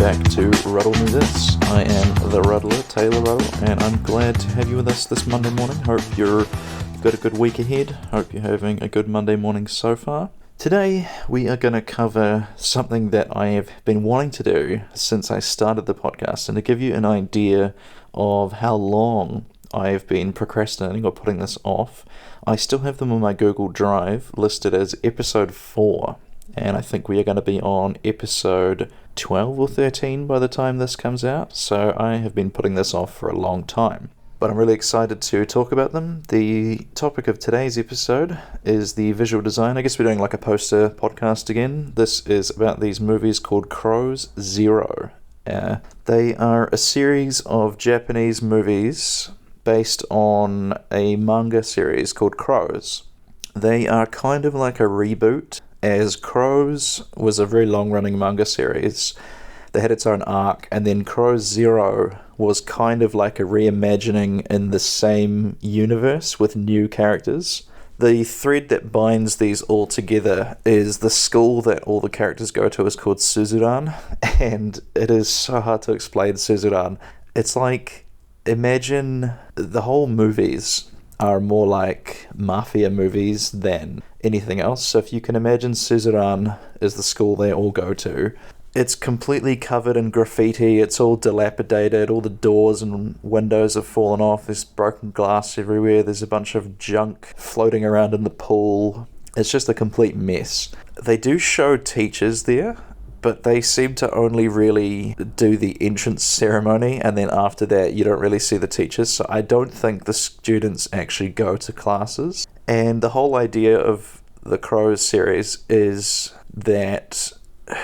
back to Ruddle Me This. I am the Ruddler, Taylor Ruddle, and I'm glad to have you with us this Monday morning. Hope you've got a good week ahead. Hope you're having a good Monday morning so far. Today we are going to cover something that I have been wanting to do since I started the podcast, and to give you an idea of how long I've been procrastinating or putting this off, I still have them on my Google Drive listed as episode 4. And I think we are going to be on episode 12 or 13 by the time this comes out, so I have been putting this off for a long time. But I'm really excited to talk about them. The topic of today's episode is the visual design. I guess we're doing like a poster podcast again. This is about these movies called Crows Zero. They are a series of Japanese movies based on a manga series called Crows. They are kind of like a reboot, as Crows was a very long-running manga series that had its own arc, and then Crows Zero was kind of like a reimagining in the same universe with new characters. The thread that binds these all together is the school that all the characters go to is called Suzuran, and it is so hard to explain Suzuran. It's like, imagine the whole movies are more like mafia movies than anything else. So if you can imagine Suzuran is the school they all go to, it's completely covered in graffiti, it's all dilapidated, all the doors and windows have fallen off, there's broken glass everywhere, there's a bunch of junk floating around in the pool. It's just a complete mess. They do show teachers there, but they seem to only really do the entrance ceremony, and then after that you don't really see the teachers, so I don't think the students actually go to classes. And the whole idea of the Crows series is that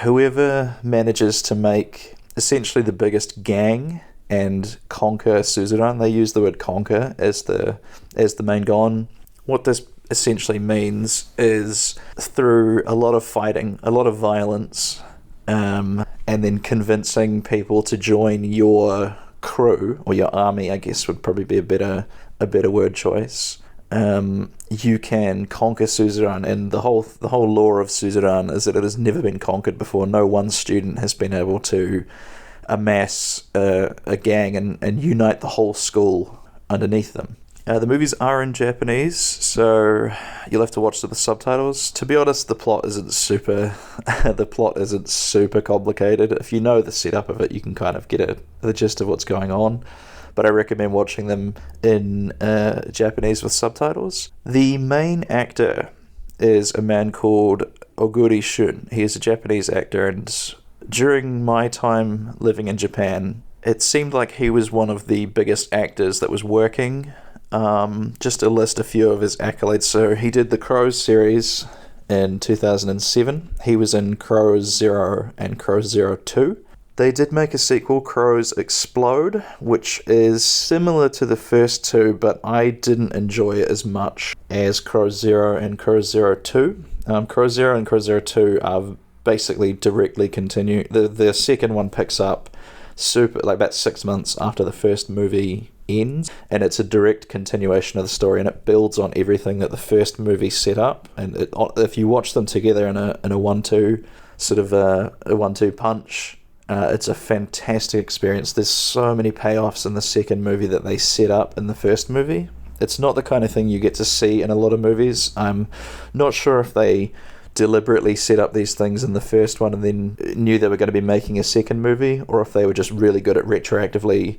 whoever manages to make essentially the biggest gang and conquer Suzuran, they use the word conquer as the main goal. What this essentially means is through a lot of fighting, a lot of violence, and then convincing people to join your crew, or your army, I guess would probably be a better word choice. You can conquer Suzuran, and the whole lore of Suzuran is that it has never been conquered before. No one student has been able to amass a gang and unite the whole school underneath them. The movies are in Japanese, so you'll have to watch the subtitles. To be honest, the plot isn't super complicated. If you know the setup of it, you can kind of get the gist of what's going on. But I recommend watching them in Japanese with subtitles. The main actor is a man called Oguri Shun. He is a Japanese actor, and during my time living in Japan, it seemed like he was one of the biggest actors that was working. Just to list a few of his accolades. So he did the Crows series in 2007. He was in Crows Zero and Crows Zero 2. They did make a sequel, Crows Explode, which is similar to the first two, but I didn't enjoy it as much as Crows Zero and Crows Zero 2. Crows Zero and Crows Zero 2 are basically directly continue. The second one picks up about 6 months after the first movie ends, and it's a direct continuation of the story, and it builds on everything that the first movie set up. And if you watch them together in a 1-2 sort of a 1-2 punch, it's a fantastic experience. There's so many payoffs in the second movie that they set up in the first movie. It's not the kind of thing you get to see in a lot of movies. I'm not sure if they deliberately set up these things in the first one and then knew they were going to be making a second movie, or if they were just really good at retroactively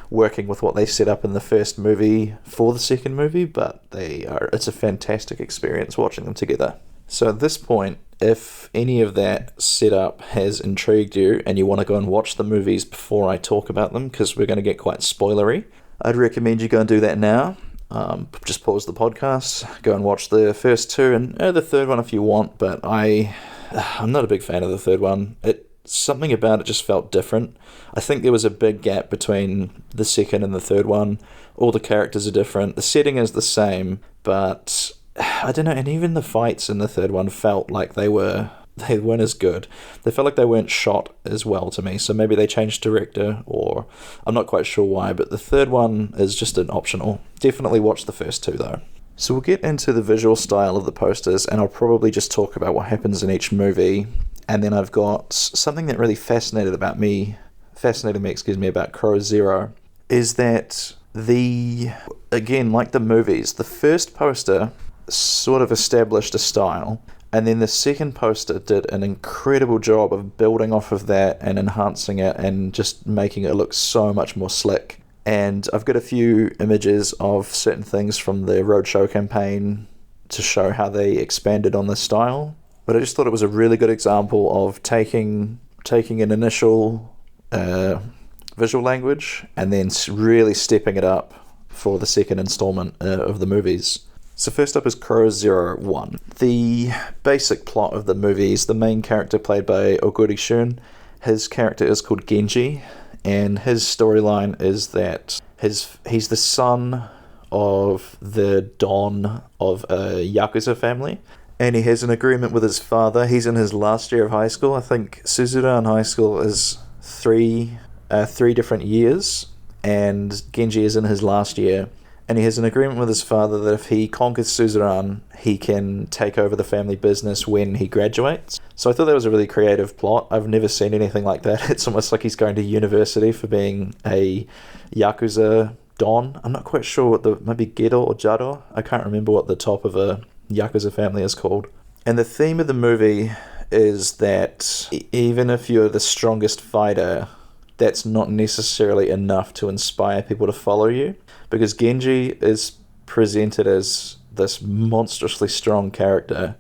working with what they set up in the first movie for the second movie, but it's a fantastic experience watching them together. So at this point, if any of that setup has intrigued you and you want to go and watch the movies before I talk about them, because we're going to get quite spoilery, I'd recommend you go and do that now. Just pause the podcast, go and watch the first two, and the third one if you want, but I'm not a big fan of the third one. Something about it just felt different. I think there was a big gap between the second and the third one. All the characters are different. The setting is the same, but I don't know, and even the fights in the third one felt like they weren't as good. They felt like they weren't shot as well to me, so maybe they changed director, or I'm not quite sure why, but the third one is just an optional. Definitely watch the first two though. So we'll get into the visual style of the posters, and I'll probably just talk about what happens in each movie And then I've got something that really fascinated me, about Crow Zero, is that again, like the movies, the first poster sort of established a style, and then the second poster did an incredible job of building off of that and enhancing it and just making it look so much more slick. And I've got a few images of certain things from the Roadshow campaign to show how they expanded on this style. But I just thought it was a really good example of taking an initial visual language and then really stepping it up for the second installment of the movies. So first up is Crow Zero One. The basic plot of the movie is the main character played by Oguri Shun. His character is called Genji, and his storyline is that he's the son of the Don of a Yakuza family, and he has an agreement with his father. He's in his last year of high school. I think Suzuran High School is three different years, and Genji is in his last year. And he has an agreement with his father that if he conquers Suzuran, he can take over the family business when he graduates. So I thought that was a really creative plot. I've never seen anything like that. It's almost like he's going to university for being a Yakuza Don. I'm not quite sure what maybe Gedo or Jado. I can't remember what the top of a Yakuza family is called. And the theme of the movie is that even if you're the strongest fighter, that's not necessarily enough to inspire people to follow you, because Genji is presented as this monstrously strong character.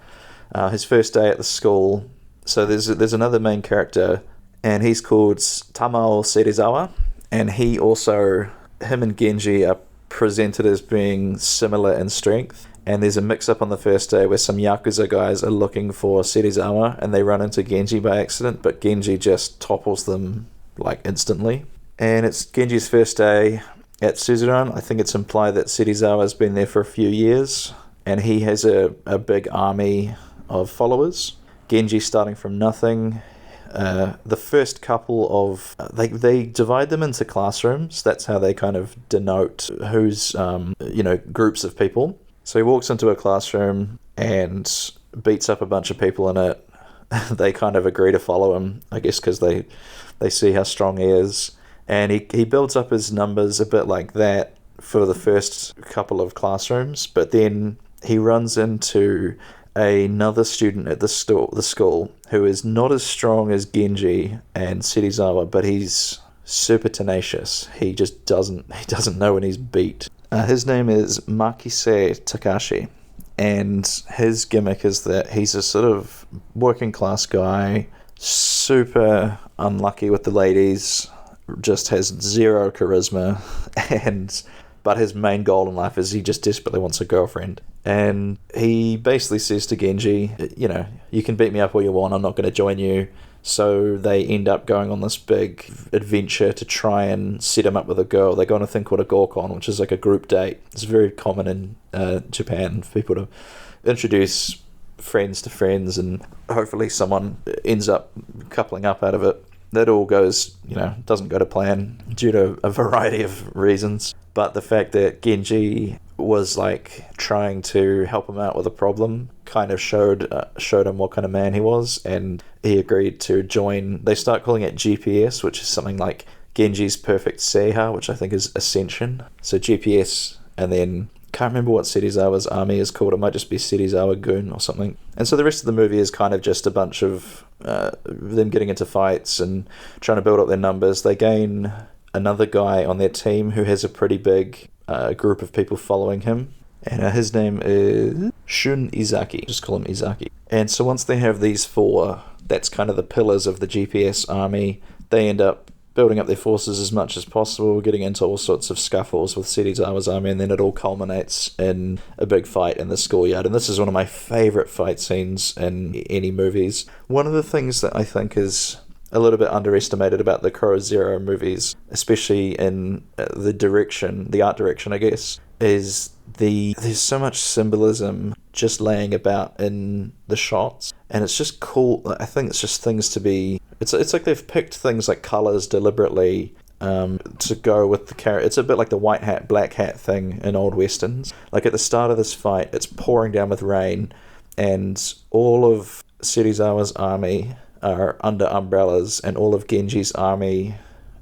His first day at the school, so there's another main character, and he's called Tamao Serizawa, and him and Genji are presented as being similar in strength. And there's a mix-up on the first day where some Yakuza guys are looking for Serizawa, and they run into Genji by accident, but Genji just topples them like instantly. And it's Genji's first day at Suzuran. I think it's implied that Serizawa's been there for a few years, and he has a big army of followers. Genji's starting from nothing. The first couple of they divide them into classrooms. That's how they kind of denote who's groups of people. So he walks into a classroom and beats up a bunch of people in it. They kind of agree to follow him, I guess, because they see how strong he is. And he builds up his numbers a bit like that for the first couple of classrooms, but then he runs into another student at the school who is not as strong as Genji and Serizawa, but he's super tenacious. He just doesn't know when he's beat. His name is Makise Takashi, and his gimmick is that he's a sort of working class guy, super unlucky with the ladies, just has zero charisma, but his main goal in life is he just desperately wants a girlfriend. And he basically says to Genji, you can beat me up all you want, I'm not going to join you. So they end up going on this big adventure to try and set him up with a girl. They go on a thing called a Gorkon, which is like a group date. It's very common in Japan for people to introduce friends to friends, and hopefully someone ends up coupling up out of it. That all goes, doesn't go to plan due to a variety of reasons. But the fact that Genji was like trying to help him out with a problem kind of showed him what kind of man he was, and he agreed to join. They start calling it GPS, which is something like Genji's perfect Seiha, which I think is Ascension. So GPS, and then can't remember what Serizawa's army is called. It might just be Serizawa Gun or something. And so the rest of the movie is kind of just a bunch of them getting into fights and trying to build up their numbers. They gain another guy on their team who has a pretty big group of people following him. And his name is Shun Izaki. Just call him Izaki. And so once they have these four, that's kind of the pillars of the GPS army. They end up building up their forces as much as possible, getting into all sorts of scuffles with Serizawa's army, and then it all culminates in a big fight in the schoolyard. And this is one of my favourite fight scenes in any movies. One of the things that I think is a little bit underestimated about the Crow Zero movies, especially in the art direction, I guess, is there's so much symbolism just laying about in the shots, and it's just cool. I think it's just things to be. It's like they've picked things like colours deliberately to go with the character. It's a bit like the white hat, black hat thing in old westerns. Like at the start of this fight, it's pouring down with rain, and all of Serizawa's army are under umbrellas, and all of Genji's army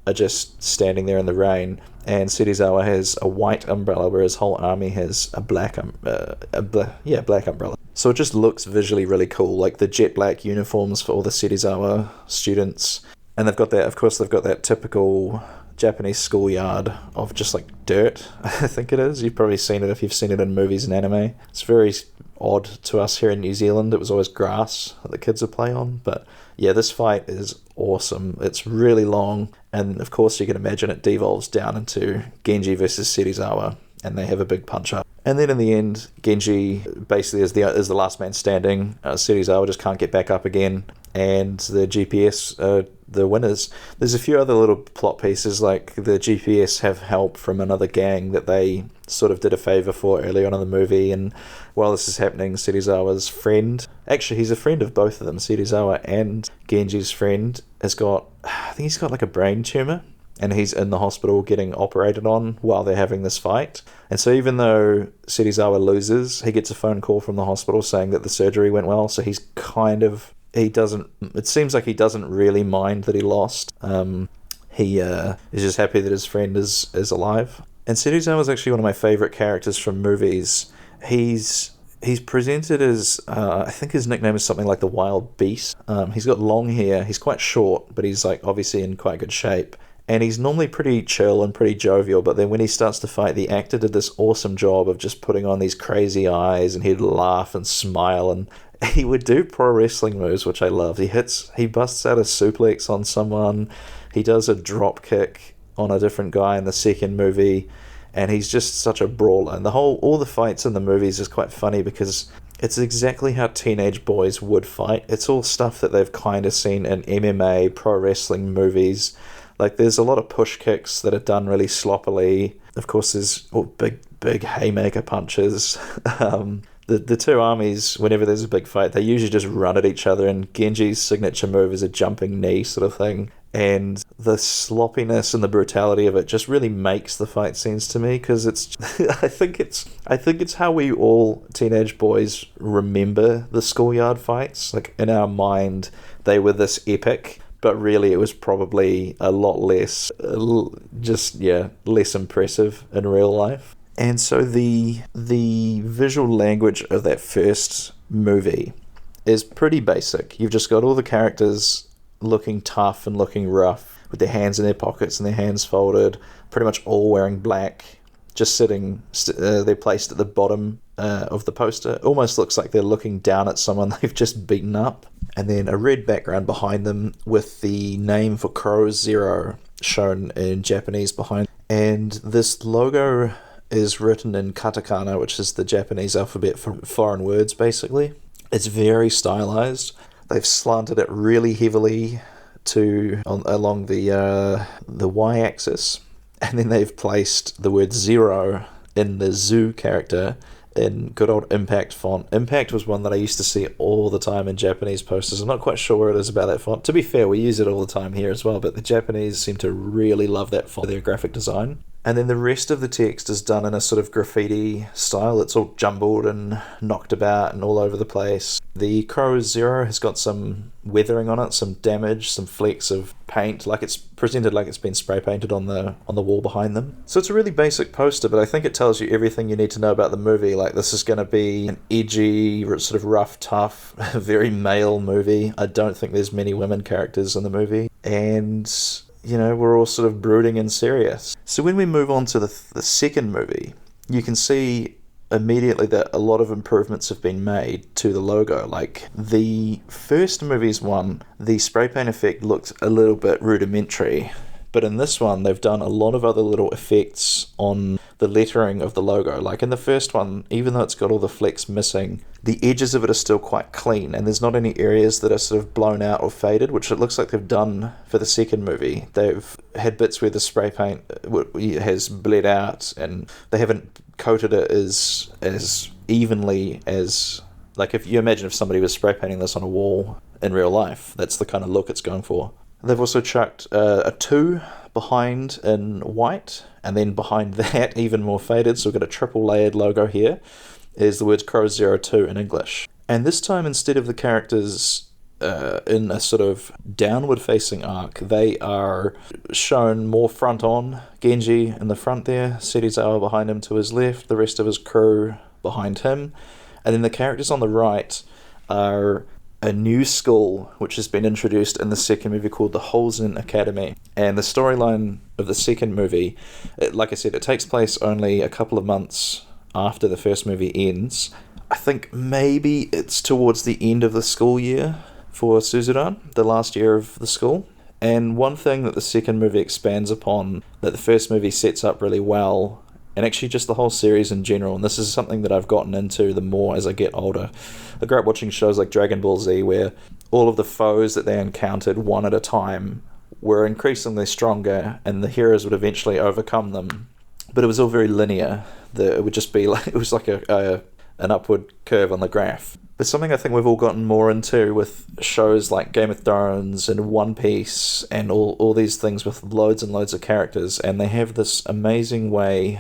are just standing there in the rain, and Serizawa has a white umbrella where his whole army has a black black umbrella. So it just looks visually really cool, like the jet black uniforms for all the Serizawa students, and they've got that typical Japanese schoolyard of just like dirt. I think it is. You've probably seen it if you've seen it in movies and anime. It's very odd to us here in New Zealand. It was always grass that the kids would play on, but yeah, this fight is awesome. It's really long, and of course you can imagine it devolves down into Genji versus Serizawa, and they have a big punch up. And then in the end, Genji basically is the last man standing. Serizawa just can't get back up again, and the GPS are the winners. There's a few other little plot pieces, like the GPS have help from another gang that they sort of did a favour for early on in the movie, and while this is happening, Serizawa's friend, actually he's a friend of both of them, Serizawa and Genji's friend, I think he's got like a brain tumour, and he's in the hospital getting operated on while they're having this fight. And so even though Serizawa loses, he gets a phone call from the hospital saying that the surgery went well, so it seems like he doesn't really mind that he lost. He is just happy that his friend is alive. And Serizawa is actually one of my favourite characters from movies. He's presented as, I think his nickname is something like the Wild Beast. He's got long hair, he's quite short, but he's like obviously in quite good shape. And he's normally pretty chill and pretty jovial, but then when he starts to fight, the actor did this awesome job of just putting on these crazy eyes, and he'd laugh and smile, and he would do pro wrestling moves, which I love. He busts out a suplex on someone, he does a drop kick on a different guy in the second movie, and he's just such a brawler. And all the fights in the movies is quite funny because it's exactly how teenage boys would fight. It's all stuff that they've kind of seen in MMA, pro wrestling movies. Like, there's a lot of push kicks that are done really sloppily. Of course, there's big haymaker punches. The two armies, whenever there's a big fight, they usually just run at each other, and Genji's signature move is a jumping knee sort of thing. And the sloppiness and the brutality of it just really makes the fight scenes to me, because it's I think it's how we all teenage boys remember the schoolyard fights. Like, in our mind, they were this epic, but really it was probably a lot less, less impressive in real life. And so the visual language of that first movie is pretty basic. You've just got all the characters looking tough and looking rough, with their hands in their pockets and their hands folded, pretty much all wearing black, just sitting, they're placed at the bottom of the poster. It almost looks like they're looking down at someone they've just beaten up. And then a red background behind them with the name for Crow Zero shown in Japanese behind. And this logo is written in katakana, which is the Japanese alphabet for foreign words, basically. It's very stylized. They've slanted it really heavily along the y-axis, and then they've placed the word zero in the Zu character in good old Impact font. Impact was one that I used to see all the time in Japanese posters. I'm not quite sure what it is about that font. To be fair, we use it all the time here as well, but the Japanese seem to really love that font, their graphic design. And then the rest of the text is done in a sort of graffiti style. It's all jumbled and knocked about and all over the place. The Crow Zero has got some weathering on it, some damage, some flecks of paint, like it's presented like it's been spray painted on the wall behind them. So it's a really basic poster, but I think it tells you everything you need to know about the movie. Like, this is going to be an edgy, sort of rough, tough, very male movie. I don't think there's many women characters in the movie. And we're all sort of brooding and serious. So when we move on to the second movie, you can see immediately that a lot of improvements have been made to the logo. Like, the first movie's one, the spray paint effect looked a little bit rudimentary, but in this one they've done a lot of other little effects on the lettering of the logo. Like, in the first one, even though it's got all the flecks missing, the edges of it are still quite clean, and there's not any areas that are sort of blown out or faded, which it looks like they've done for the second movie. They've had bits where the spray paint has bled out, and they haven't coated it as evenly as, like, if you imagine if somebody was spray painting this on a wall in real life, that's the kind of look it's going for. They've also chucked a 2 behind in white, and then behind that, even more faded, so we've got a triple layered logo here, is the words Crow 02 in English. And this time, instead of the characters in a sort of downward-facing arc. They are shown more front-on. Genji in the front there, Serizawa behind him to his left, the rest of his crew behind him. And then the characters on the right are a new school which has been introduced in the second movie called the Holzen Academy. And the storyline of the second movie, like I said, it takes place only a couple of months after the first movie ends. I think maybe it's towards the end of the school year for Suzuran, the last year of the school. And one thing that the second movie expands upon, that the first movie sets up really well, and actually just the whole series in general, and this is something that I've gotten into the more as I get older. I grew up watching shows like Dragon Ball Z, where all of the foes that they encountered one at a time were increasingly stronger, and the heroes would eventually overcome them. But it was all very linear. It would just be like, it was like an upward curve on the graph. But something I think we've all gotten more into with shows like Game of Thrones and One Piece and all these things with loads and loads of characters, and they have this amazing way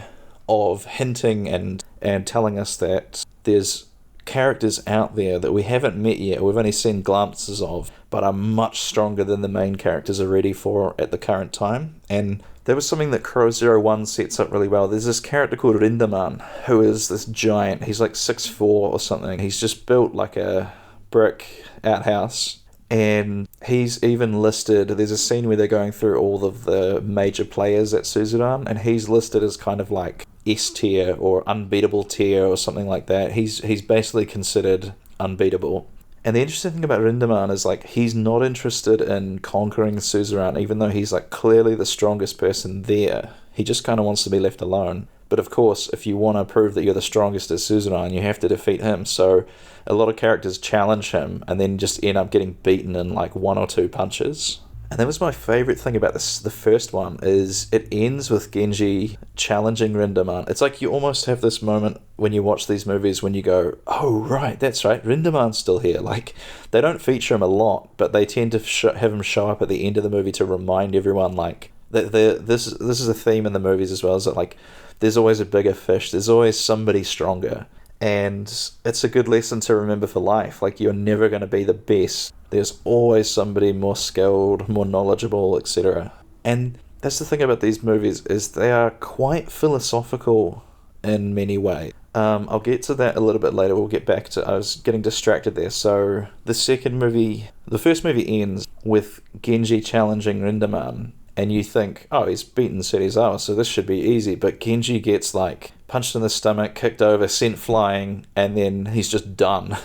of hinting and telling us that there's characters out there that we haven't met yet, we've only seen glimpses of, but are much stronger than the main characters are ready for at the current time. And that was something that Crow 01 sets up really well. There's this character called Rendaman, who is this giant. He's like 6'4" or something. He's just built like a brick outhouse. And he's even listed, there's a scene where they're going through all of the major players at Suzuran, and he's listed as kind of like S tier or unbeatable tier or something like that. He's basically considered unbeatable. And the interesting thing about Rendaman is, like, he's not interested in conquering Suzuran, even though he's like clearly the strongest person there. He just kind of wants to be left alone. But of course, if you want to prove that you're the strongest at Suzuran, you have to defeat him. So a lot of characters challenge him and then just end up getting beaten in like 1 or 2 punches. And that was my favourite thing about this. The first one is it ends with Genji challenging Rendaman. It's like you almost have this moment when you watch these movies when you go, oh, right, that's right, Rendaman's still here. Like, they don't feature him a lot, but they tend to have him show up at the end of the movie to remind everyone, like, that this is a theme in the movies as well, is that, like, there's always a bigger fish, there's always somebody stronger. And it's a good lesson to remember for life. Like, you're never going to be the best. There's always somebody more skilled, more knowledgeable, etc. And that's the thing about these movies, is they are quite philosophical in many ways. I'll get to that a little bit later. We'll get back to... I was getting distracted there. So the first movie ends with Genji challenging Rendaman. And you think, oh, he's beaten Serizawa, so this should be easy. But Genji gets, like, punched in the stomach, kicked over, sent flying, and then he's just done.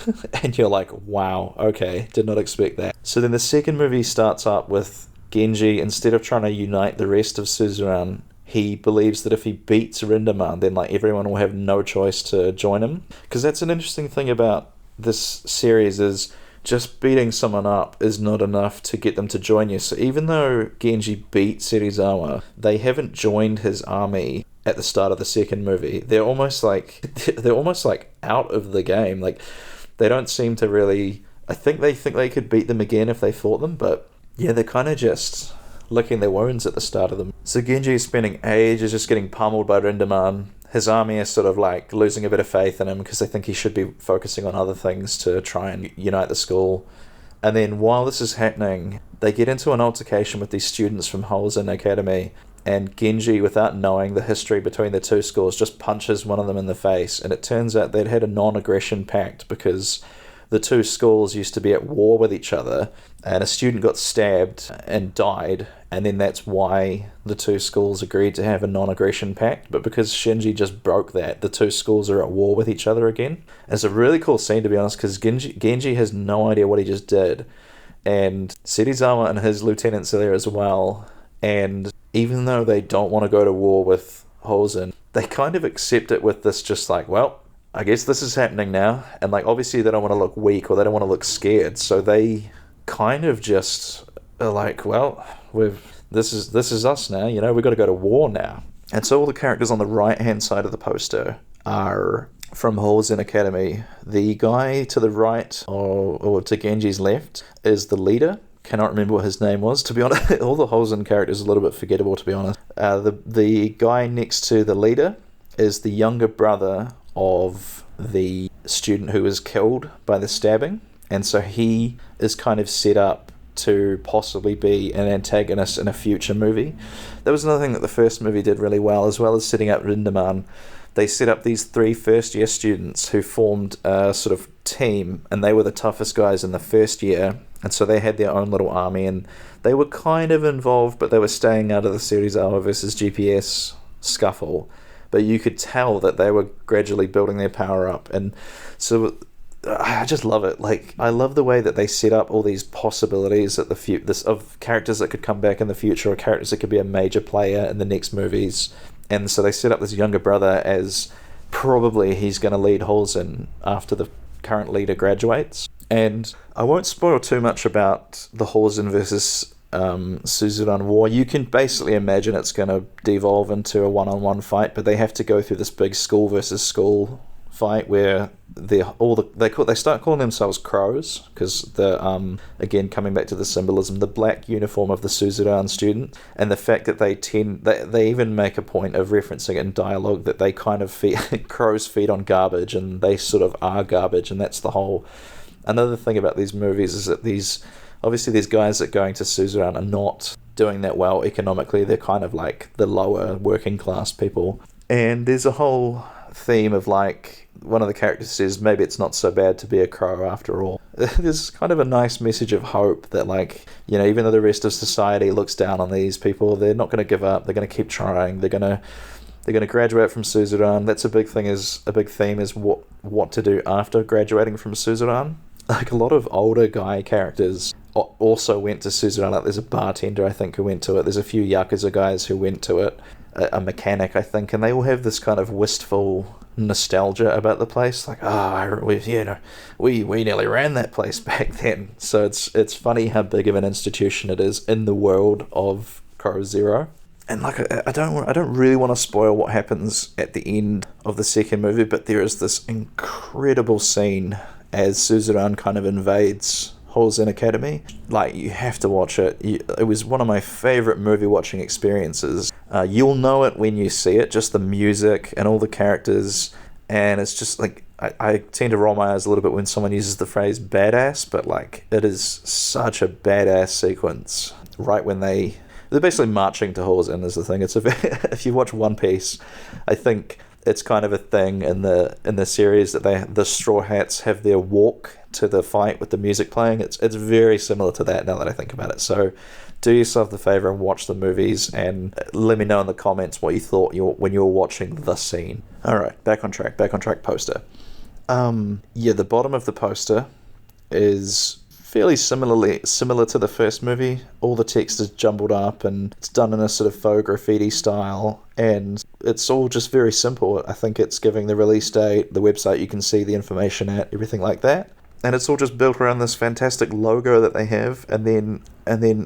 And you're like, wow, okay, did not expect that. So then the second movie starts up with Genji, instead of trying to unite the rest of Suzuran, he believes that if he beats Rendaman, then, like, everyone will have no choice to join him. Because that's an interesting thing about this series, is just beating someone up is not enough to get them to join you. So even though Genji beat Serizawa, they haven't joined his army at the start of the second movie. They're almost like out of the game. Like, they don't seem to really... I think they could beat them again if they fought them, but yeah, they're kind of just licking their wounds at the start of them. So Genji is spending ages just getting pummeled by Rendaman. His army is sort of like losing a bit of faith in him because they think he should be focusing on other things to try and unite the school. And then while this is happening, they get into an altercation with these students from Holzen Academy, and Genji, without knowing the history between the two schools, just punches one of them in the face. And it turns out they'd had a non-aggression pact because the two schools used to be at war with each other, and a student got stabbed and died, and then that's why the two schools agreed to have a non-aggression pact. But because Shinji just broke that, the two schools are at war with each other again. And it's a really cool scene, to be honest, because Genji has no idea what he just did, and Serizawa and his lieutenants are there as well, and even though they don't want to go to war with Holzen, they kind of accept it with this just like, well, I guess this is happening now. And like, obviously they don't want to look weak or they don't want to look scared, so they kind of just are like, well, this is us now, you know, we've got to go to war now. And so all the characters on the right hand side of the poster are from Holzen Academy. The guy to the right, or to Genji's left, is the leader. Cannot remember what his name was, to be honest. All the Holzen characters are a little bit forgettable, to be honest. The guy next to the leader is the younger brother of the student who was killed by the stabbing. and so he is kind of set up to possibly be an antagonist in a future movie. That was another thing that the first movie did really well as setting up Rindeman. They set up these 3 first-year students who formed a sort of team, and they were the toughest guys in the first year, and so they had their own little army, and they were kind of involved, but they were staying out of the Series Alpha versus GPS scuffle. But you could tell that they were gradually building their power up, and so I just love it. Like, I love the way that they set up all these possibilities at of characters that could come back in the future, or characters that could be a major player in the next movies. And so they set up this younger brother as probably he's going to lead Holzen after the current leader graduates. And I won't spoil too much about the Holzen versus Suzuran war. You can basically imagine it's going to devolve into a one-on-one fight, but they have to go through this big school versus school fight where they start calling themselves crows, because again, coming back to the symbolism, the black uniform of the Suzuran student, and the fact that they even make a point of referencing it in dialogue that they kind of crows feed on garbage, and they sort of are garbage, and that's the whole. Another thing about these movies is that these guys that are going to Suzuran are not doing that well economically. They're kind of like the lower working class people, and there's a whole theme of, like, one of the characters says maybe it's not so bad to be a crow after all. There's kind of a nice message of hope that, like, you know, even though the rest of society looks down on these people, they're not going to give up. They're going to keep trying. They're going to graduate from Suzuran. That's a big thing. A big theme is what to do after graduating from Suzuran. Like, a lot of older guy characters also went to Suzuran. Like, there's a bartender, I think, who went to it. There's a few Yakuza guys who went to it. A mechanic, I think, and they all have this kind of wistful nostalgia about the place. Like, we nearly ran that place back then. So it's funny how big of an institution it is in the world of Crow Zero. And like, I don't really want to spoil what happens at the end of the second movie, but there is this incredible scene as Suzuran kind of invades Holzen Academy. Like, you have to watch it. It was one of my favourite movie watching experiences. You'll know it when you see it, just the music and all the characters, and it's just like, I tend to roll my eyes a little bit when someone uses the phrase badass, but like, it is such a badass sequence right when they're basically marching to Holzen is the thing. If you watch One Piece, I think it's kind of a thing in the series that the Straw Hats have their walk to the fight with the music playing. It's very similar to that now that I think about it. So do yourself the favor and watch the movies, and let me know in the comments what you thought when you were watching the scene. Alright, back on track poster. The bottom of the poster is fairly similar to the first movie. All the text is jumbled up, and it's done in a sort of faux graffiti style, and it's all just very simple. I think it's giving the release date, the website you can see the information at, everything like that. And it's all just built around this fantastic logo that they have, and then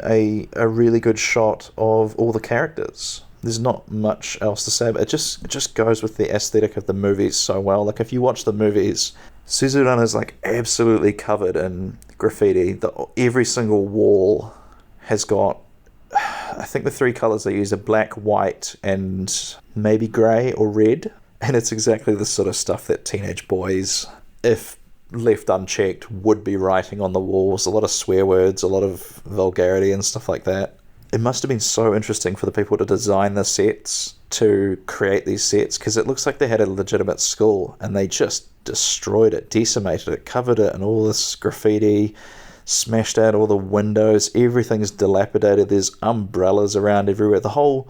a really good shot of all the characters. There's not much else to say, but it just goes with the aesthetic of the movies so well. Like, if you watch the movies, Suzuran is like absolutely covered in graffiti. Every single wall has got, I think the 3 colours they use are black, white, and maybe grey or red. And it's exactly the sort of stuff that teenage boys, if left unchecked, would be writing on the walls. A lot of swear words, a lot of vulgarity and stuff like that. It must have been so interesting for the people to design the sets, to create these sets, because it looks like they had a legitimate school and they just destroyed it, decimated it, covered it in all this graffiti, smashed out all the windows, everything's dilapidated, there's umbrellas around everywhere. The whole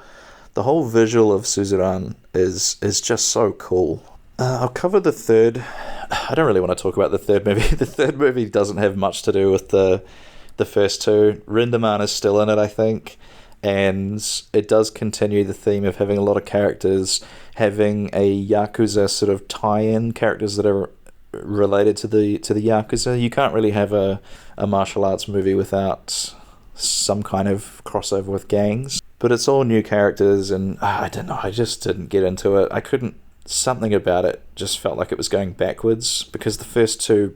visual of Suzuran is just so cool. I'll cover the third. I don't really want to talk about the third movie. The third movie doesn't have much to do with the first two. Rindeman is still in it, I think, and it does continue the theme of having a lot of characters, having a Yakuza sort of tie-in, characters that are related to the Yakuza. You can't really have a martial arts movie without some kind of crossover with gangs, but it's all new characters, and I don't know, I just didn't get into it. Something about it just felt like it was going backwards, because the first two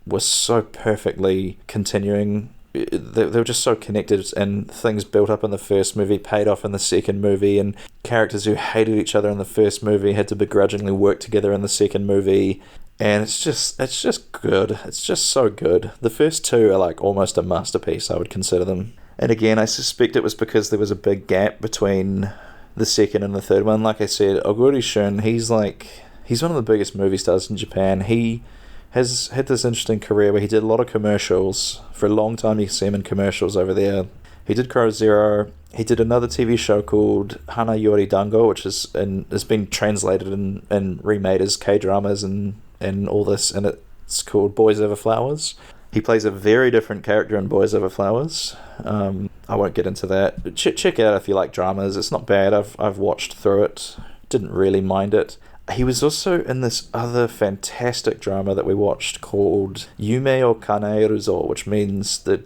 were so perfectly continuing. They were just so connected, and things built up in the first movie paid off in the second movie, and characters who hated each other in the first movie had to begrudgingly work together in the second movie, And it's just good. It's just so good. The first two are like almost a masterpiece, I would consider them. And again, I suspect it was because there was a big gap between the second and the third one. Like I said, Oguri Shun, he's one of the biggest movie stars in Japan. He has had this interesting career where he did a lot of commercials. For a long time, you see him in commercials over there. He did Crow Zero. He did another TV show called Hana Yori Dango, which has been translated and remade as K-dramas and all this, and it's called Boys Over Flowers. He plays a very different character in Boys Over Flowers. I won't get into that. Check it out if you like dramas. It's not bad. I've watched through it. Didn't really mind it. He was also in this other fantastic drama that we watched called Yume o Kaneeruzo, which means the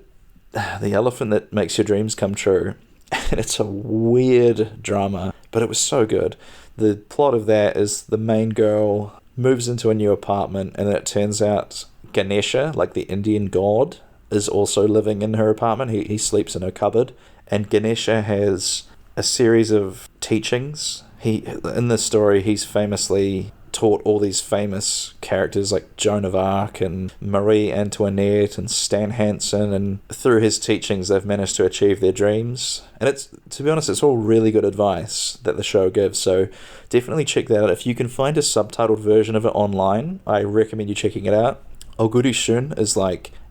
elephant that makes your dreams come true. And it's a weird drama, but it was so good. The plot of that is the main girl moves into a new apartment, and it turns out Ganesha, like the Indian god, is also living in her apartment. He sleeps in her cupboard, and Ganesha has a series of teachings. In this story, he's famously taught all these famous characters like Joan of Arc and Marie Antoinette and Stan Hansen, and through his teachings they've managed to achieve their dreams. And it's, to be honest, it's all really good advice that the show gives, so definitely check that out. If you can find a subtitled version of it online, I recommend you checking it out. Oguri Shun is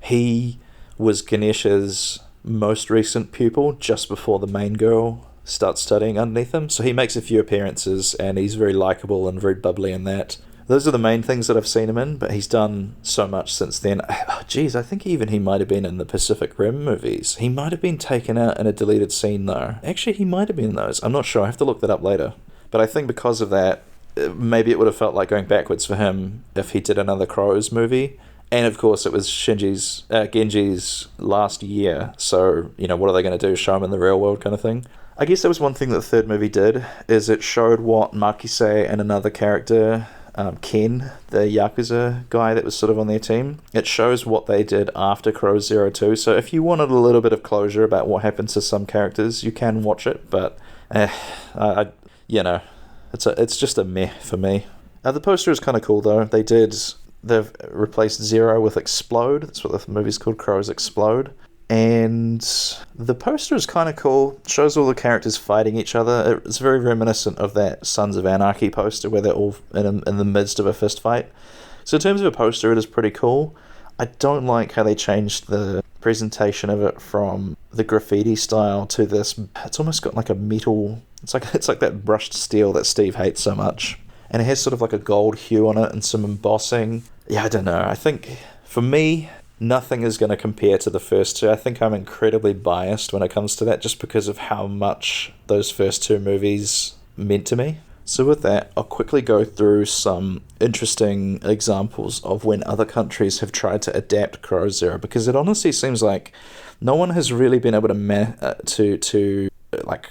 he was Ganesha's most recent pupil just before the main girl starts studying underneath him, so he makes a few appearances and he's very likable and very bubbly in that. Those are the main things that I've seen him in, but he's done so much since then. I think he might have been in the Pacific Rim movies. He might have been taken out in a deleted scene though. Actually, he might have been in those. I'm not sure. I have to look that up later. But I think because of that, maybe it would have felt like going backwards for him if he did another Crows movie. And of course, it was Genji's last year, so what are they going to do? Show him in the real world, kind of thing. I guess that was one thing that the third movie did, is it showed what Makise and another character, Ken, the Yakuza guy that was sort of on their team, it shows what they did after Crow Zero 2. So if you wanted a little bit of closure about what happened to some characters, you can watch it, but it's just a meh for me. The poster is kind of cool though. They've replaced Zero with Explode. That's what the movie's called, Crows Explode. And the poster is kind of cool. It shows all the characters fighting each other. It's very reminiscent of that Sons of Anarchy poster where they're all in the midst of a fist fight. So in terms of a poster, it is pretty cool. I don't like how they changed the presentation of it from the graffiti style to this. It's almost got like a metal. It's like that brushed steel that Steve hates so much. And it has sort of like a gold hue on it and some embossing. Yeah, I don't know. I think for me, nothing is going to compare to the first two. I think I'm incredibly biased when it comes to that just because of how much those first two movies meant to me. So with that, I'll quickly go through some interesting examples of when other countries have tried to adapt Crow Zero, because it honestly seems like no one has really been able to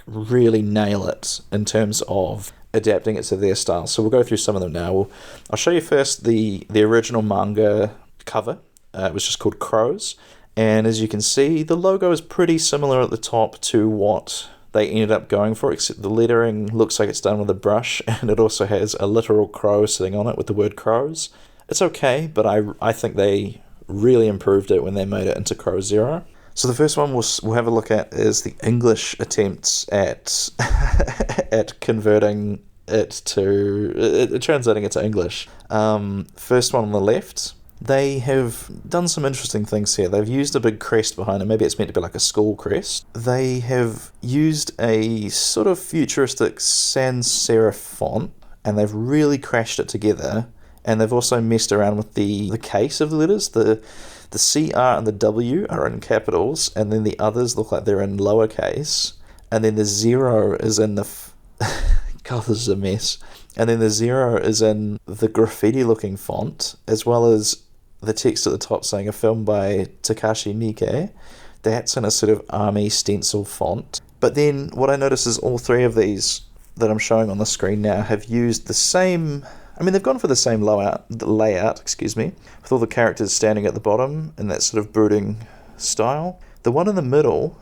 really nail it in terms of adapting it to their style. So we'll go through some of them now. I'll show you first the original manga cover. It was just called Crows, and as you can see, the logo is pretty similar at the top to what they ended up going for, except the lettering looks like it's done with a brush, and it also has a literal crow sitting on it with the word Crows. It's okay, but I think they really improved it when they made it into Crow Zero. So the first one we'll have a look at is the English attempts at at converting it to translating it to English. First one on the left. They have done some interesting things here. They've used a big crest behind it. Maybe it's meant to be like a school crest. They have used a sort of futuristic sans serif font, and they've really crashed it together. And they've also messed around with the case of the letters. The CR and the W are in capitals, and then the others look like they're in lowercase. And then the zero is in the... God, this is a mess. And then the zero is in the graffiti-looking font, as well as the text at the top saying a film by Takashi Miike. That's in a sort of army stencil font. But then what I notice is all three of these that I'm showing on the screen now have used the same... they've gone for the same layout, with all the characters standing at the bottom in that sort of brooding style. The one in the middle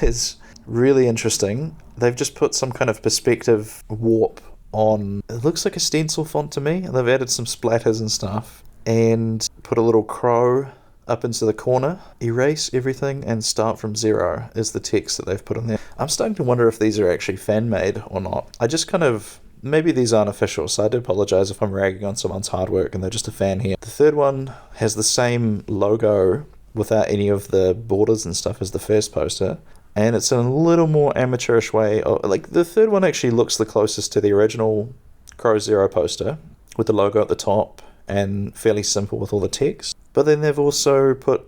is really interesting. They've just put some kind of perspective warp on, it looks like a stencil font to me, and they've added some splatters and stuff, and put a little crow up into the corner. Erase everything and start from zero is the text that they've put in there. I'm starting to wonder if these are actually fan-made or not. I just kind of... Maybe these aren't official, so I do apologise if I'm ragging on someone's hard work and they're just a fan here. The third one has the same logo without any of the borders and stuff as the first poster, and it's in a little more amateurish way. Like, the third one actually looks the closest to the original Crow Zero poster, with the logo at the top and fairly simple with all the text. But then they've also put...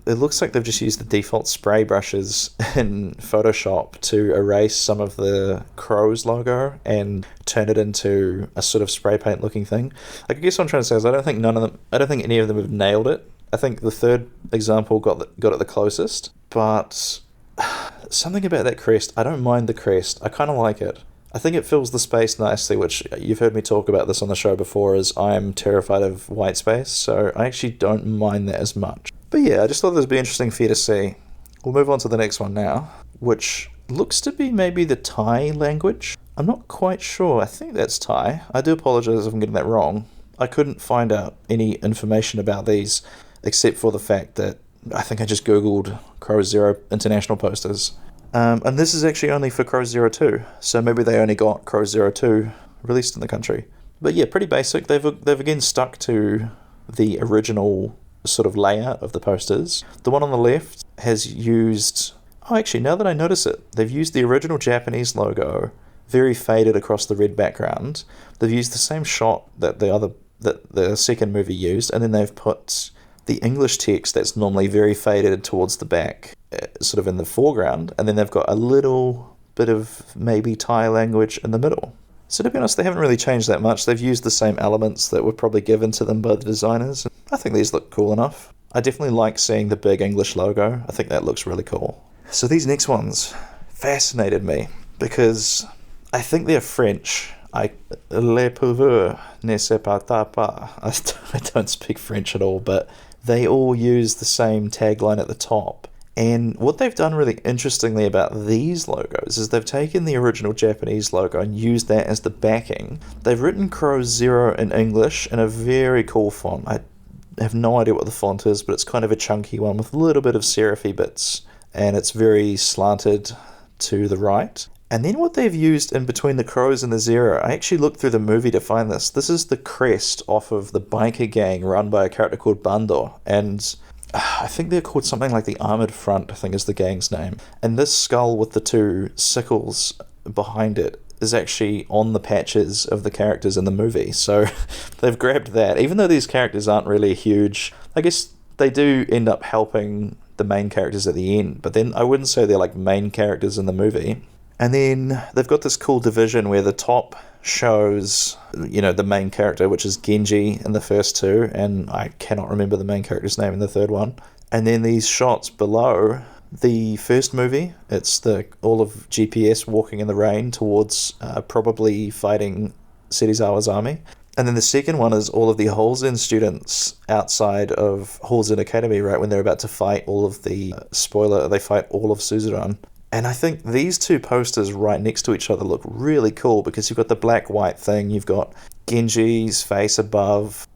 It looks like they've just used the default spray brushes in Photoshop to erase some of the Crow's logo and turn it into a sort of spray paint looking thing. Like, I guess what I'm trying to say is I don't think any of them have nailed it. I think the third example got it the closest, but something about that crest, I don't mind the crest. I kind of like it. I think it fills the space nicely, which you've heard me talk about this on the show before, as I'm terrified of white space, so I actually don't mind that as much. But yeah, I just thought this would be interesting for you to see. We'll move on to the next one now, which looks to be maybe the Thai language. I'm not quite sure. I think that's Thai. I do apologise if I'm getting that wrong. I couldn't find out any information about these, except for the fact that I think I just googled Crow Zero international posters. And this is actually only for Crow Zero 2, so maybe they only got Crow Zero 2 released in the country. But yeah, pretty basic. They've again stuck to the original sort of layout of the posters. The one on the left has used... Oh, actually, now that I notice it, they've used the original Japanese logo, very faded across the red background. They've used the same shot that the second movie used, and then they've put the English text that's normally very faded towards the back, sort of in the foreground, and then they've got a little bit of maybe Thai language in the middle. So to be honest, they haven't really changed that much. They've used the same elements that were probably given to them by the designers. I think these look cool enough. I definitely like seeing the big English logo. I think that looks really cool. So these next ones fascinated me because I think they're French. Le pauvre ne se parle pas. I don't speak French at all, but they all use the same tagline at the top. And what they've done really interestingly about these logos is they've taken the original Japanese logo and used that as the backing. They've written Crow Zero in English in a very cool font. I have no idea what the font is, but it's kind of a chunky one with a little bit of serify bits, and it's very slanted to the right. And then what they've used in between the crows and the zero, I actually looked through the movie to find this. This is the crest off of the biker gang run by a character called Bandor. And I think they're called something like the Armored Front, I think is the gang's name. And this skull with the two sickles behind it is actually on the patches of the characters in the movie. So they've grabbed that. Even though these characters aren't really huge, I guess they do end up helping the main characters at the end. But then I wouldn't say they're like main characters in the movie. And then they've got this cool division where the top shows, the main character, which is Genji in the first two, and I cannot remember the main character's name in the third one. And then these shots below the first movie, it's all of GPS walking in the rain towards probably fighting Serizawa's army. And then the second one is all of the Holzen students outside of Holzen Academy, right, when they're about to fight all of the... they fight all of Suzerain. And I think these two posters right next to each other look really cool because you've got the black-white thing, you've got Genji's face above,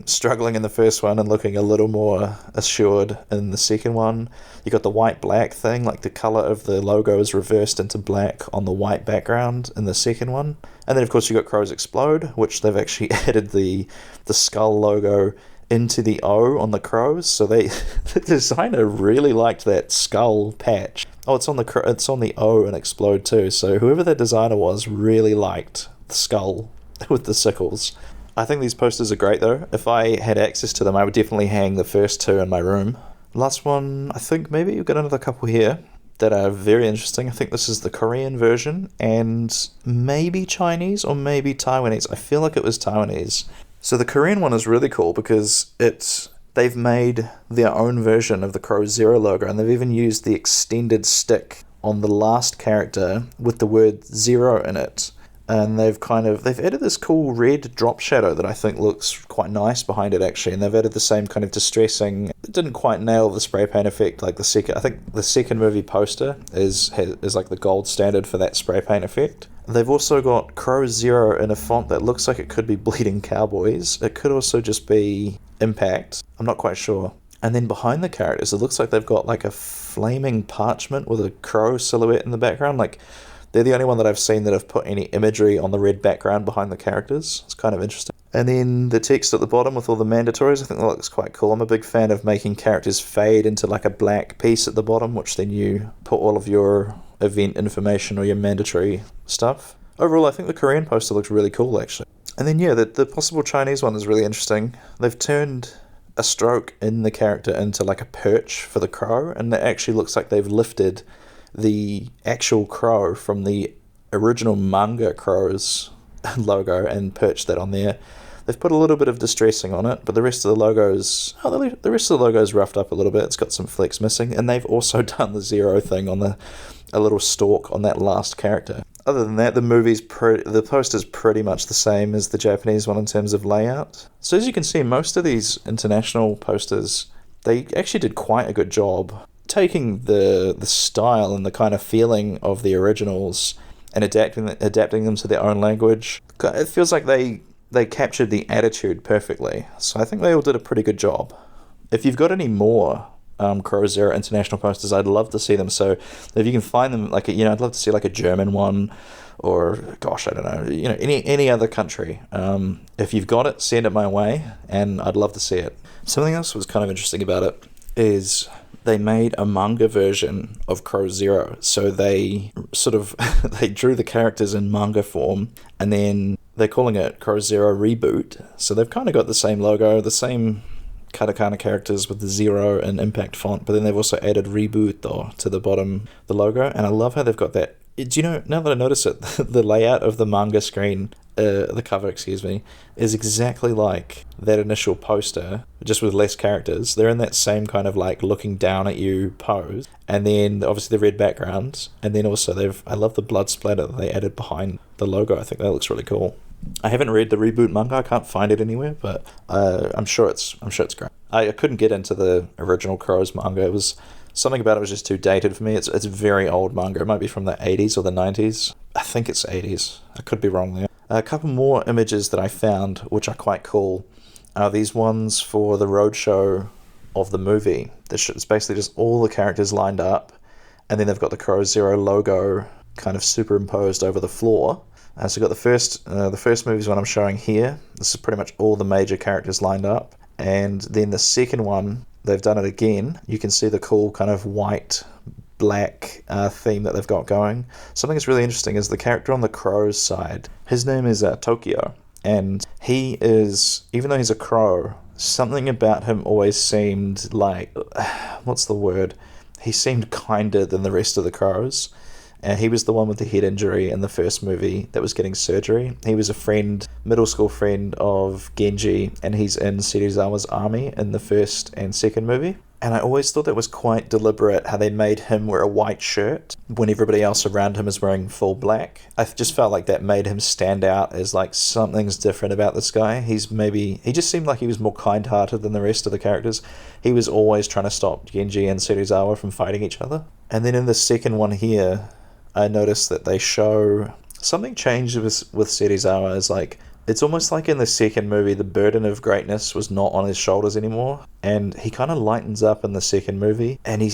struggling in the first one and looking a little more assured in the second one. You've got the white-black thing, like the colour of the logo is reversed into black on the white background in the second one. And then, of course, you've got Crows Explode, which they've actually added the skull logo into the O on the crows, so the designer really liked that skull patch. Oh, it's on the O and Explode too, so whoever that designer was really liked the skull with the sickles. I think these posters are great though. If I had access to them, I would definitely hang the first two in my room. Last one, I think maybe you've got another couple here that are very interesting. I think this is the Korean version, and maybe Chinese or maybe Taiwanese. I feel like it was Taiwanese. So the Korean one is really cool because they've made their own version of the Crow Zero logo, and they've even used the extended stick on the last character with the word zero in it. And they've added this cool red drop shadow that I think looks quite nice behind it actually, and they've added the same kind of distressing... It didn't quite nail the spray paint effect like I think the second movie poster is like the gold standard for that spray paint effect. They've also got Crow Zero in a font that looks like it could be Bleeding Cowboys. It could also just be Impact. I'm not quite sure. And then behind the characters, it looks like they've got like a flaming parchment with a crow silhouette in the background. Like, they're the only one that I've seen that have put any imagery on the red background behind the characters. It's kind of interesting. And then the text at the bottom with all the mandatories, I think that looks quite cool. I'm a big fan of making characters fade into like a black piece at the bottom, which then you put all of your event information or your mandatory stuff. Overall, I think the Korean poster looks really cool, actually. And then, yeah, the possible Chinese one is really interesting. They've turned a stroke in the character into like a perch for the crow, and it actually looks like they've lifted the actual crow from the original Manga crow's logo and perched that on there. They've put a little bit of distressing on it, but the rest of the logo's roughed up a little bit. It's got some flex missing, and they've also done the zero thing on a little stalk on that last character. Other than that, the poster's pretty much the same as the Japanese one in terms of layout. So as you can see, most of these international posters, they actually did quite a good job taking the style and the kind of feeling of the originals and adapting them to their own language. It feels like they captured the attitude perfectly. So I think they all did a pretty good job. If you've got any more Crow Zero international posters, I'd love to see them. So if you can find them, like, I'd love to see like a German one, or gosh, I don't know, any other country. If you've got it, send it my way, and I'd love to see it. Something else was kind of interesting about it is they made a manga version of Crow Zero. So they sort of they drew the characters in manga form, and then they're calling it Crow Zero Reboot. So they've kind of got the same logo, the same katakana characters with the zero and impact font, but then they've also added Reboot to the bottom, the logo, and I love how they've got that. Do you know, now that I notice it, the layout of the manga screen, the cover, is exactly like that initial poster, just with less characters. They're in that same kind of like looking down at you pose, and then obviously the red background, and then also I love the blood splatter that they added behind the logo. I think that looks really cool. I haven't read the Reboot manga. I can't find it anywhere, but I'm sure it's great. I couldn't get into the original Crow's manga. It was something about it was just too dated for me. It's a very old manga. It might be from the 80s or the 90s. I think it's 80s. I could be wrong there. A couple more images that I found, which are quite cool, are these ones for the Roadshow of the movie. It's basically just all the characters lined up, and then they've got the Crow Zero logo kind of superimposed over the floor. So you've got the first movie is what I'm showing here. This is pretty much all the major characters lined up. And then the second one, they've done it again. You can see the cool kind of white, black theme that they've got going. Something that's really interesting is the character on the crow's side. His name is Tokyo. And he is, even though he's a crow, something about him always seemed like, what's the word? He seemed kinder than the rest of the crows. He was the one with the head injury in the first movie that was getting surgery. He was a middle school friend of Genji, and he's in Serizawa's army in the first and second movie. And I always thought that was quite deliberate, how they made him wear a white shirt when everybody else around him is wearing full black. I just felt like that made him stand out as like something's different about this guy. He just seemed like he was more kind-hearted than the rest of the characters. He was always trying to stop Genji and Serizawa from fighting each other. And then in the second one here, I noticed that they show something changed with Serizawa. Is like, it's almost like in the second movie, the burden of greatness was not on his shoulders anymore, and he kind of lightens up in the second movie, and he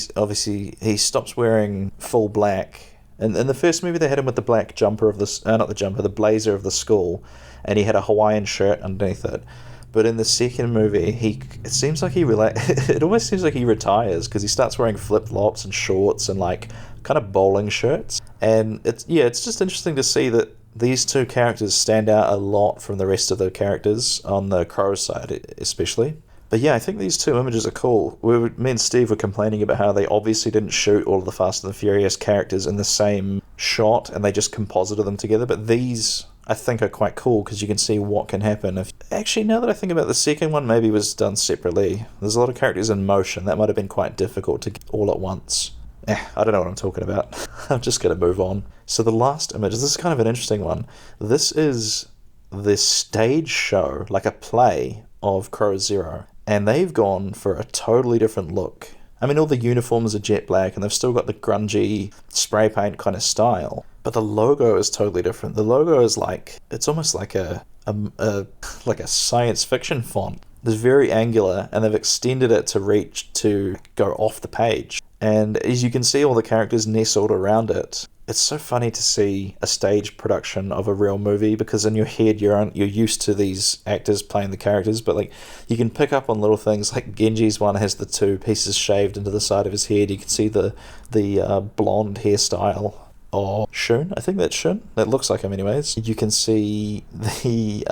stops wearing full black. And in the first movie, they had him with the black jumper of the blazer of the school, and he had a Hawaiian shirt underneath it. But in the second movie, it almost seems like he retires, because he starts wearing flip-flops and shorts and like kind of bowling shirts. And it's just interesting to see that these two characters stand out a lot from the rest of the characters on the Crow side, especially. But yeah, I think these two images are cool. Me and Steve were complaining about how they obviously didn't shoot all of the Fast and the Furious characters in the same shot, and they just composited them together. But these, I think, are quite cool, because you can see what can happen. Actually, now that I think about it, the second one maybe was done separately. There's a lot of characters in motion. That might have been quite difficult to get all at once. I don't know what I'm talking about. I'm just going to move on. So the last image, this is kind of an interesting one. This is the stage show, like a play of Crow Zero. And they've gone for a totally different look. I mean, all the uniforms are jet black, and they've still got the grungy spray paint kind of style. But the logo is totally different. The logo is like, it's almost like a science fiction font. It's very angular, and they've extended it to reach to go off the page. And as you can see, all the characters nestled around it. It's so funny to see a stage production of a real movie, because in your head you're used to these actors playing the characters, but like you can pick up on little things like Genji's one has the two pieces shaved into the side of his head. You can see the blonde hairstyle. Or Shun, I think that's Shun. That looks like him anyways. You can see the,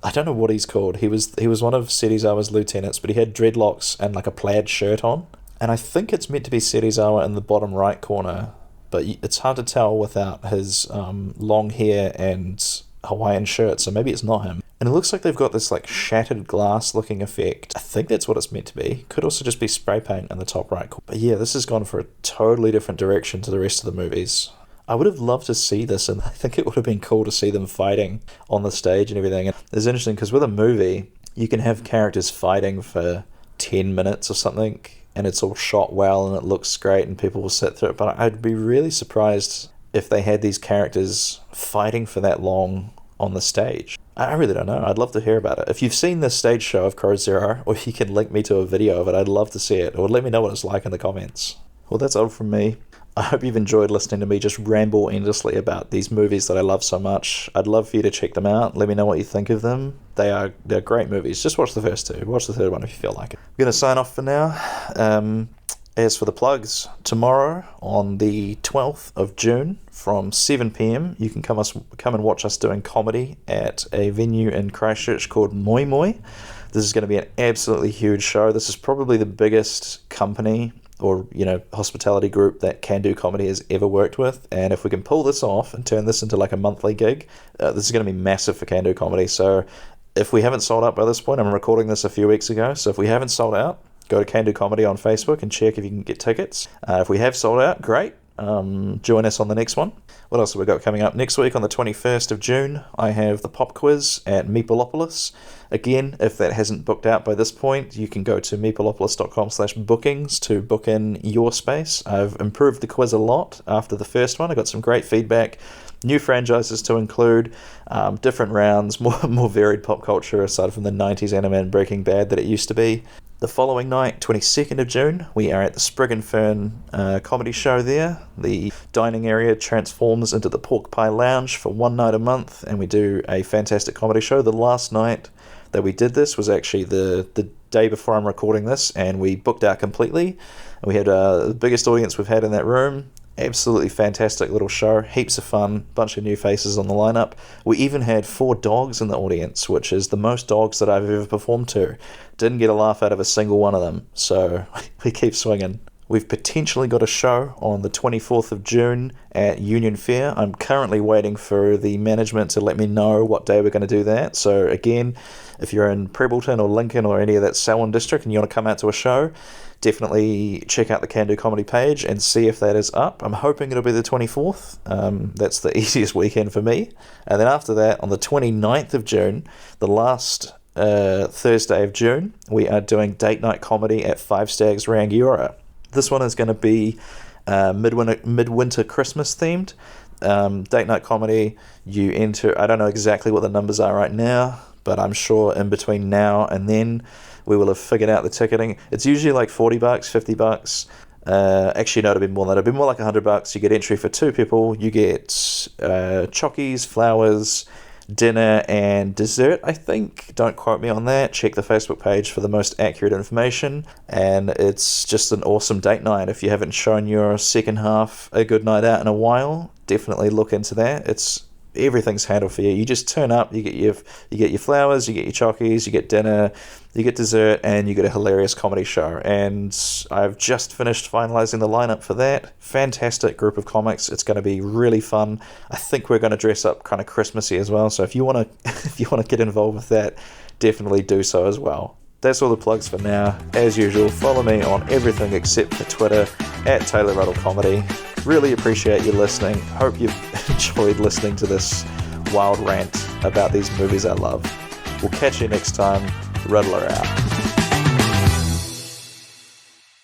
I don't know what he's called. He was one of Serizawa's lieutenants, but he had dreadlocks and like a plaid shirt on. And I think it's meant to be Serizawa in the bottom right corner, but it's hard to tell without his long hair and Hawaiian shirt, so maybe it's not him. And it looks like they've got this like shattered glass looking effect. I think that's what it's meant to be. Could also just be spray paint in the top right corner. But yeah, this has gone for a totally different direction to the rest of the movies. I would have loved to see this, and I think it would have been cool to see them fighting on the stage and everything. And it's interesting because with a movie, you can have characters fighting for 10 minutes or something, and it's all shot well and it looks great and people will sit through it. But I'd be really surprised if they had these characters fighting for that long on the stage. I really don't know. I'd love to hear about it. If you've seen this stage show of Crow Zero, or if you can link me to a video of it, I'd love to see it. Or let me know what it's like in the comments. Well, that's all from me. I hope you've enjoyed listening to me just ramble endlessly about these movies that I love so much. I'd love for you to check them out. Let me know what you think of them. They're great movies. Just watch the first two. Watch the third one if you feel like it. I'm going to sign off for now. As for the plugs, tomorrow on the 12th of June from 7 p.m, you can come and watch us doing comedy at a venue in Christchurch called Moi Moi. This is going to be an absolutely huge show. This is probably the biggest company or hospitality group that Can Do Comedy has ever worked with, and if we can pull this off and turn this into like a monthly gig, this is going to be massive for Can Do Comedy. So if we haven't sold out by this point, I'm recording this a few weeks ago, so if we haven't sold out, go to Can Do Comedy on Facebook and check if you can get tickets. If we have sold out, great. Join us on the next one. What else have we got coming up? Next week on the 21st of June, I have the pop quiz at Meepleopolis. Again, if that hasn't booked out by this point, you can go to meepleopolis.com/bookings to book in your space. I've improved the quiz a lot after the first one. I got some great feedback, new franchises to include, different rounds, more varied pop culture aside from the 90s anime and Breaking Bad that it used to be. The following night, 22nd of June, we are at the Sprig and Fern comedy show there. The dining area transforms into the Pork Pie Lounge for one night a month, and we do a fantastic comedy show. The last night that we did this was actually the day before I'm recording this, and we booked out completely. And we had the biggest audience we've had in that room. Absolutely fantastic little show, heaps of fun, bunch of new faces on the lineup. We even had 4 dogs in the audience, which is the most dogs that I've ever performed to. Didn't get a laugh out of a single one of them, so we keep swinging. We've potentially got a show on the 24th of June at Union Fair. I'm currently waiting for the management to let me know what day we're going to do that. So again, if you're in Prebleton or Lincoln or any of that Selwyn district and you want to come out to a show, definitely check out the Can Do Comedy page and see if that is up. I'm hoping it'll be the 24th. That's the easiest weekend for me. And then after that, on the 29th of June, the last Thursday of June, we are doing date night comedy at Five Stags Rangiora. This one is going to be midwinter Christmas themed. Date night comedy, you enter, I don't know exactly what the numbers are right now, but I'm sure in between now and then we will have figured out the ticketing. It's usually like $40, $50. Actually, no, it'll be more than that. It'll be more like $100. You get entry for 2 people. You get chockies, flowers, dinner, and dessert, I think. Don't quote me on that. Check the Facebook page for the most accurate information. And it's just an awesome date night. If you haven't shown your second half a good night out in a while, definitely look into that. Everything's handled for you. You just turn up, you get your flowers, you get your chockies, you get dinner, you get dessert, and you get a hilarious comedy show. And I've just finished finalizing the lineup for that. Fantastic group of comics. It's going to be really fun. I think we're going to dress up kind of Christmassy as well. So if you want to get involved with that, definitely do so as well. That's all the plugs for now. As usual, follow me on everything except for Twitter at Taylor Ruddle Comedy. Really appreciate you listening. Hope you've enjoyed listening to this wild rant about these movies I love. We'll catch you next time. Ruddler out.